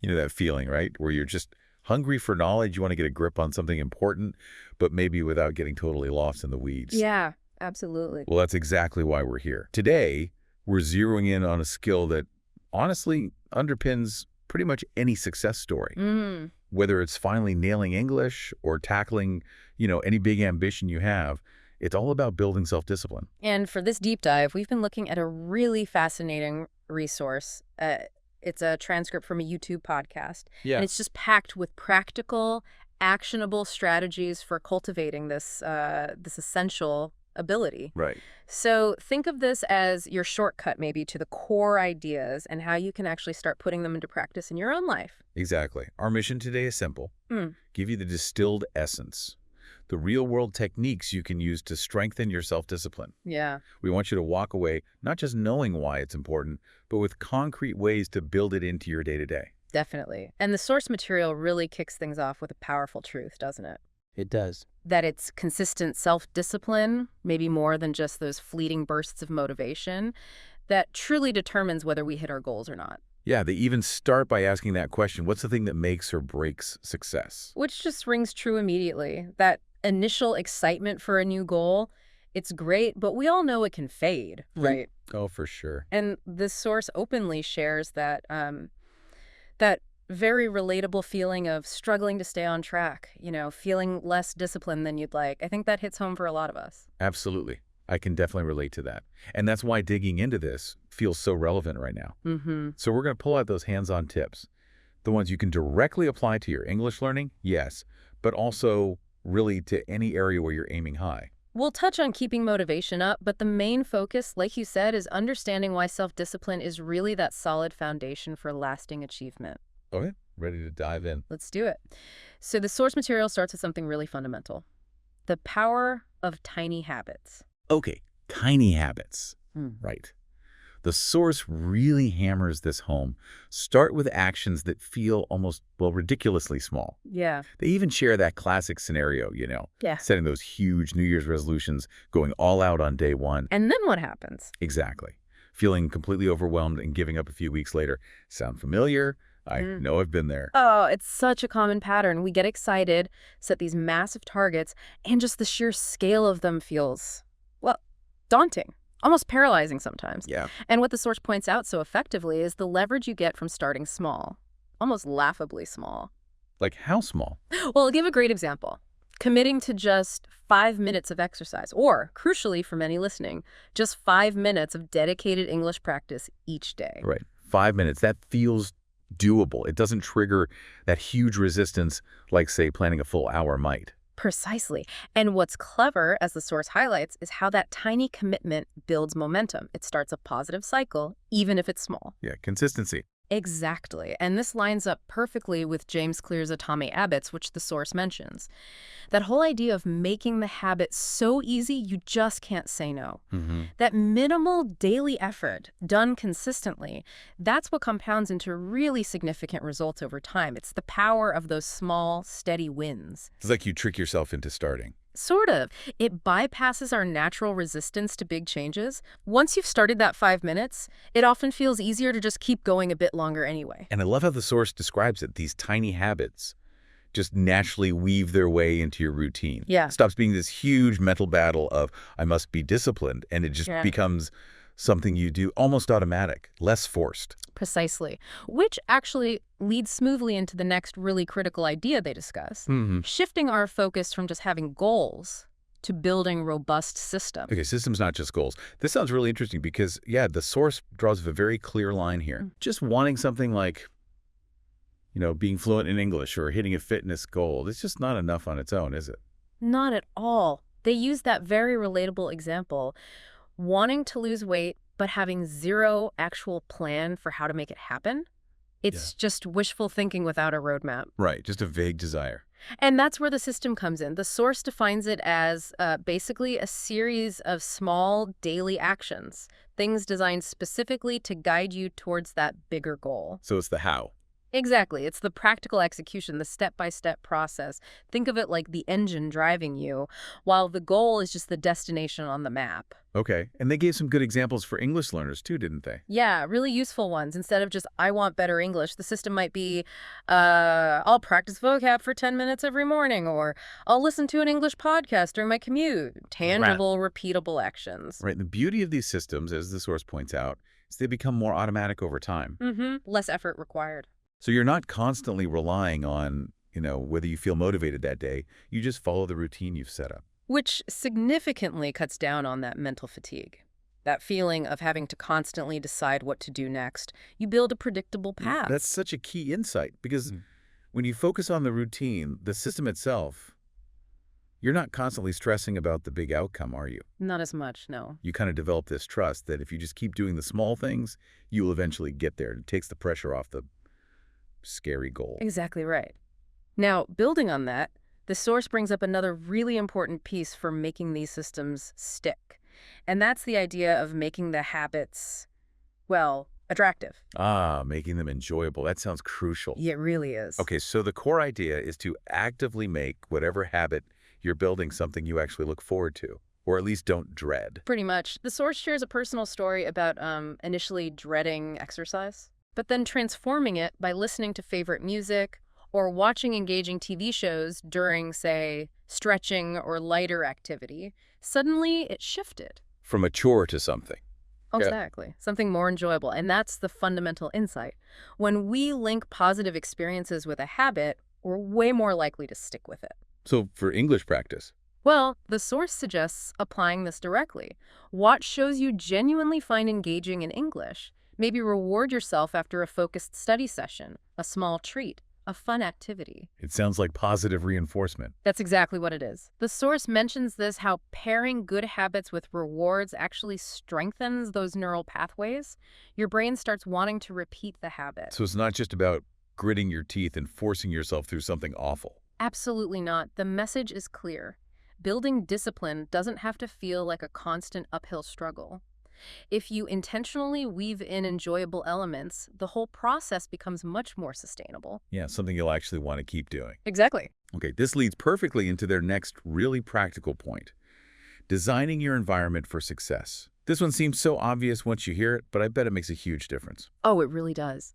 You know that feeling, right? Where you're just hungry for knowledge. You want to get a grip on something important, but maybe without getting totally lost in the weeds. Yeah, absolutely. Well, that's exactly why we're here. Today, we're zeroing in on a skill that honestly underpins pretty much any success story. Whether it's finally nailing English or tackling, any big ambition you have, it's all about building self-discipline. And for this deep dive, we've been looking at a really fascinating resource. It's a transcript from a YouTube podcast. Yeah. And it's just packed with practical, actionable strategies for cultivating this essential ability. Right. So think of this as your shortcut maybe to the core ideas and how you can actually start putting them into practice in your own life. Exactly. Our mission today is simple. Give you the distilled essence, the real-world techniques you can use to strengthen your self-discipline. Yeah. We want you to walk away not just knowing why it's important, but with concrete ways to build it into your day-to-day. Definitely. And the source material really kicks things off with a powerful truth, doesn't it? It does. That it's consistent self-discipline, maybe more than just those fleeting bursts of motivation, that truly determines whether we hit our goals or not. Yeah, they even start by asking that question, what's the thing that makes or breaks success? Which just rings true immediately. That initial excitement for a new goal, it's great, but we all know it can fade, right? Oh, for sure. And this source openly shares that that very relatable feeling of struggling to stay on track, feeling less disciplined than you'd like. I think that hits home for a lot of us. Absolutely. I can definitely relate to that. And that's why digging into this feels so relevant right now. So we're going to pull out those hands-on tips, the ones you can directly apply to your English learning, yes, but also really to any area where you're aiming high. We'll touch on keeping motivation up, but the main focus, like you said, is understanding why self-discipline is really that solid foundation for lasting achievement. Okay, ready to dive in. Let's do it. So the source material starts with something really fundamental. The power of tiny habits. Okay, tiny habits. Right. The source really hammers this home. Start with actions that feel almost, ridiculously small. Yeah. They even share that classic scenario, Yeah. setting those huge New Year's resolutions, going all out on day one. And then what happens? Exactly. Feeling completely overwhelmed and giving up a few weeks later. Sound familiar? I know I've been there. Oh, it's such a common pattern. We get excited, set these massive targets, and just the sheer scale of them feels, daunting, almost paralyzing sometimes. Yeah. And what the source points out so effectively is the leverage you get from starting small, almost laughably small. Like how small? Well, I'll give a great example. Committing to just 5 minutes of exercise, or, crucially for many listening, just 5 minutes of dedicated English practice each day. Right. 5 minutes. That feels doable. It doesn't trigger that huge resistance like, say, planning a full hour might. Precisely. And what's clever, as the source highlights, is how that tiny commitment builds momentum. It starts a positive cycle, even if it's small. Yeah, consistency. Exactly. And this lines up perfectly with James Clear's Atomic Habits, which the source mentions. That whole idea of making the habit so easy you just can't say no. That minimal daily effort done consistently, that's what compounds into really significant results over time. It's the power of those small, steady wins. It's like you trick yourself into starting. Sort of. It bypasses our natural resistance to big changes. Once you've started that 5 minutes, it often feels easier to just keep going a bit longer anyway. And I love how the source describes it. These tiny habits just naturally weave their way into your routine. Yeah. It stops being this huge mental battle of, I must be disciplined, and it just becomes something you do almost automatic, less forced. Precisely. Which actually leads smoothly into the next really critical idea they discuss, shifting our focus from just having goals to building robust systems. Okay, systems, not just goals. This sounds really interesting because, the source draws a very clear line here. Just wanting something like, being fluent in English or hitting a fitness goal, it's just not enough on its own, is it? Not at all. They use that very relatable example. Wanting to lose weight, but having zero actual plan for how to make it happen. It's just wishful thinking without a roadmap. Right, just a vague desire. And that's where the system comes in. The source defines it as basically a series of small daily actions, things designed specifically to guide you towards that bigger goal. So it's the how. Exactly. It's the practical execution, the step-by-step process. Think of it like the engine driving you, while the goal is just the destination on the map. Okay, and they gave some good examples for English learners too, didn't they? Yeah, really useful ones. Instead of just, I want better English, the system might be, I'll practice vocab for 10 minutes every morning, or I'll listen to an English podcast during my commute. Tangible, repeatable actions. Right, the beauty of these systems, as the source points out, is they become more automatic over time. Less effort required. So you're not constantly relying on, whether you feel motivated that day. You just follow the routine you've set up. Which significantly cuts down on that mental fatigue. That feeling of having to constantly decide what to do next. You build a predictable path. That's such a key insight, because when you focus on the routine, the system itself, you're not constantly stressing about the big outcome, are you? Not as much, no. You kind of develop this trust that if you just keep doing the small things, you will eventually get there. It takes the pressure off the scary goal. Exactly right. Now, building on that, the source brings up another really important piece for making these systems stick. And that's the idea of making the habits, well, attractive. Making them enjoyable. That sounds crucial. It really is. Okay, so the core idea is to actively make whatever habit you're building something you actually look forward to, or at least don't dread. Pretty much. The source shares a personal story about initially dreading exercise, but then transforming it by listening to favorite music or watching engaging TV shows during, say, stretching or lighter activity. Suddenly, it shifted. From a chore to something. Exactly. Something more enjoyable. And that's the fundamental insight. When we link positive experiences with a habit, we're way more likely to stick with it. So for English practice? Well, the source suggests applying this directly. Watch shows you genuinely find engaging in English. Maybe reward yourself after a focused study session, a small treat, a fun activity. It sounds like positive reinforcement. That's exactly what it is. The source mentions this, how pairing good habits with rewards actually strengthens those neural pathways. Your brain starts wanting to repeat the habit. So it's not just about gritting your teeth and forcing yourself through something awful. Absolutely not. The message is clear. Building discipline doesn't have to feel like a constant uphill struggle. If you intentionally weave in enjoyable elements, the whole process becomes much more sustainable. Yeah, something you'll actually want to keep doing. Exactly. Okay, this leads perfectly into their next really practical point. Designing your environment for success. This one seems so obvious once you hear it, but I bet it makes a huge difference. Oh, it really does.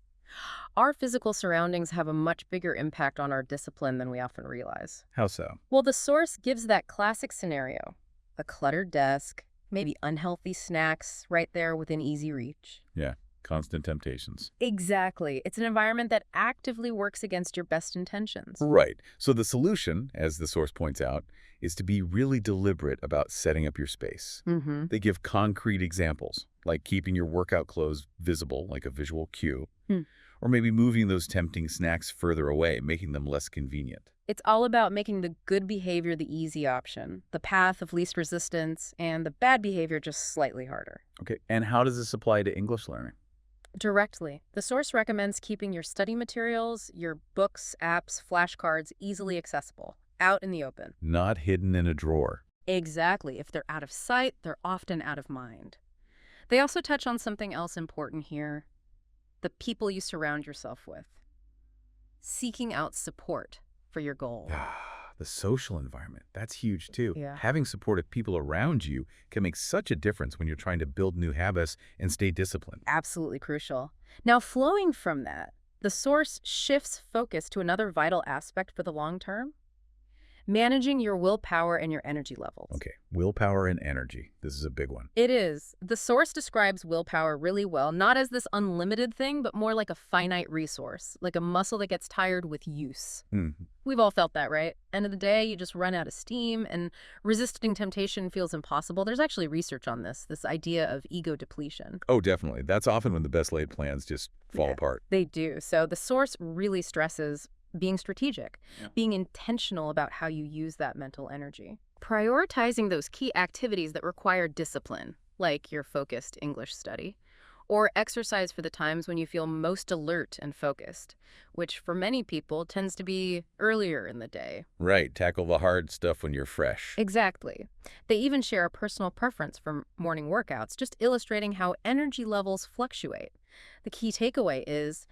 Our physical surroundings have a much bigger impact on our discipline than we often realize. How so? Well, the source gives that classic scenario. A cluttered desk, maybe unhealthy snacks right there within easy reach. Yeah, constant temptations. Exactly. It's an environment that actively works against your best intentions. Right. So the solution, as the source points out, is to be really deliberate about setting up your space. They give concrete examples, like keeping your workout clothes visible, like a visual cue, or maybe moving those tempting snacks further away, making them less convenient. It's all about making the good behavior the easy option, the path of least resistance, and the bad behavior just slightly harder. Okay, and how does this apply to English learning? Directly. The source recommends keeping your study materials, your books, apps, flashcards easily accessible, out in the open. Not hidden in a drawer. Exactly. If they're out of sight, they're often out of mind. They also touch on something else important here: the people you surround yourself with. Seeking out support for your goal. The social environment, that's huge too. Yeah. Having supportive people around you can make such a difference when you're trying to build new habits and stay disciplined. Absolutely crucial. Now, flowing from that, the source shifts focus to another vital aspect for the long term: managing your willpower and your energy levels. Okay, willpower and energy. This is a big one. It is. The source describes willpower really well, not as this unlimited thing, but more like a finite resource, like a muscle that gets tired with use. We've all felt that, right? End of the day, you just run out of steam, and resisting temptation feels impossible. There's actually research on this idea of ego depletion. Oh, definitely. That's often when the best laid plans just fall apart. They do. So the source really stresses being strategic, being intentional about how you use that mental energy. Prioritizing those key activities that require discipline, like your focused English study, or exercise for the times when you feel most alert and focused, which for many people tends to be earlier in the day. Right, tackle the hard stuff when you're fresh. Exactly. They even share a personal preference for morning workouts, just illustrating how energy levels fluctuate. The key takeaway is,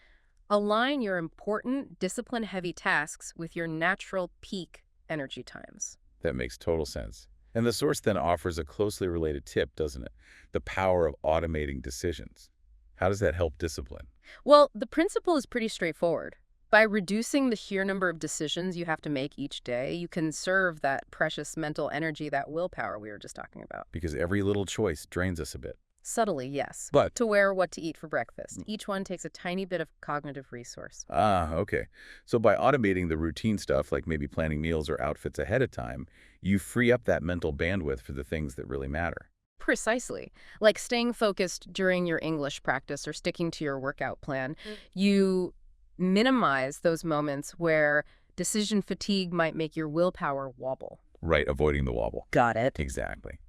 Align your important, discipline-heavy tasks with your natural peak energy times. That makes total sense. And the source then offers a closely related tip, doesn't it? The power of automating decisions. How does that help discipline? Well, the principle is pretty straightforward. By reducing the sheer number of decisions you have to make each day, you conserve that precious mental energy, that willpower we were just talking about. Because every little choice drains us a bit. Subtly, yes. But to wear what to eat for breakfast. Each one takes a tiny bit of cognitive resource. Okay. So by automating the routine stuff, like maybe planning meals or outfits ahead of time, you free up that mental bandwidth for the things that really matter. Precisely. Like staying focused during your English practice or sticking to your workout plan. You minimize those moments where decision fatigue might make your willpower wobble. Right, avoiding the wobble. Got it. Exactly.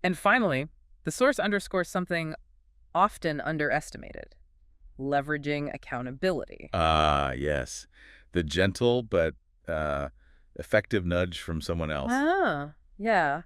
And finally, the source underscores something often underestimated: leveraging accountability. Yes. The gentle but effective nudge from someone else. Yeah.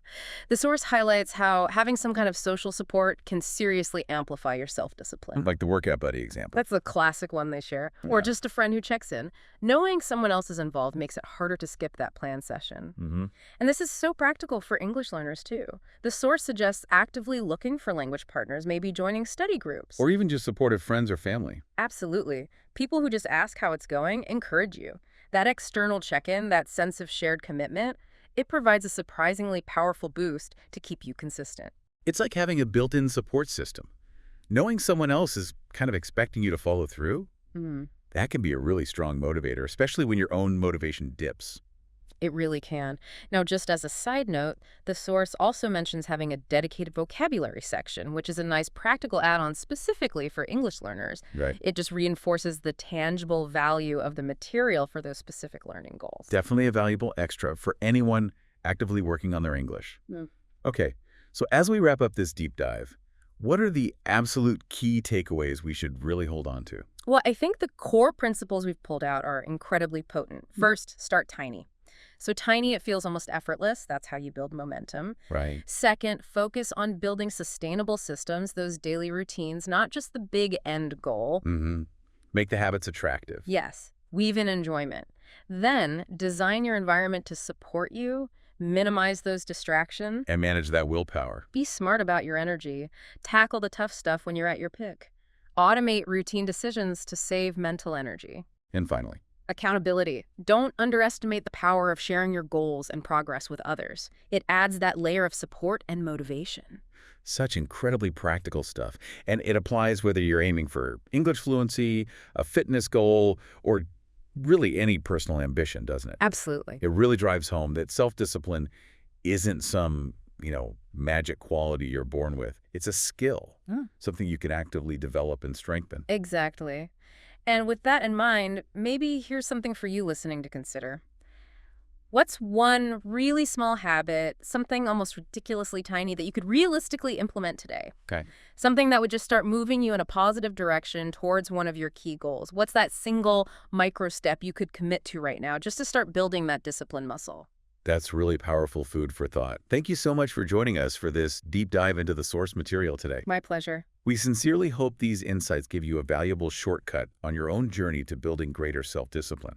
The source highlights how having some kind of social support can seriously amplify your self-discipline. Like the workout buddy example. That's the classic one they share. Or just a friend who checks in. Knowing someone else is involved makes it harder to skip that planned session. And this is so practical for English learners, too. The source suggests actively looking for language partners, maybe joining study groups. Or even just supportive friends or family. Absolutely. People who just ask how it's going encourage you. That external check-in, that sense of shared commitment, it provides a surprisingly powerful boost to keep you consistent. It's like having a built-in support system. Knowing someone else is kind of expecting you to follow through, that can be a really strong motivator, especially when your own motivation dips. It really can. Now, just as a side note, the source also mentions having a dedicated vocabulary section, which is a nice practical add-on specifically for English learners. Right. It just reinforces the tangible value of the material for those specific learning goals. Definitely a valuable extra for anyone actively working on their English. Okay, so as we wrap up this deep dive, what are the absolute key takeaways we should really hold on to? Well, I think the core principles we've pulled out are incredibly potent. First, start tiny. So tiny, it feels almost effortless. That's how you build momentum. Right. Second, focus on building sustainable systems, those daily routines, not just the big end goal. Make the habits attractive. Yes. Weave in enjoyment. Then design your environment to support you, minimize those distractions. And manage that willpower. Be smart about your energy. Tackle the tough stuff when you're at your pick. Automate routine decisions to save mental energy. And finally, accountability. Don't underestimate the power of sharing your goals and progress with others. It adds that layer of support and motivation. such incredibly practical stuff. And it applies whether you're aiming for English fluency, a fitness goal, or really any personal ambition, doesn't it? Absolutely. It really drives home that self-discipline isn't some, magic quality you're born with. It's a skill, something you can actively develop and strengthen. Exactly. And with that in mind, maybe here's something for you listening to consider. What's one really small habit, something almost ridiculously tiny that you could realistically implement today? Okay. Something that would just start moving you in a positive direction towards one of your key goals. What's that single micro step you could commit to right now just to start building that discipline muscle? That's really powerful food for thought. Thank you so much for joining us for this deep dive into the source material today. My pleasure. We sincerely hope these insights give you a valuable shortcut on your own journey to building greater self-discipline.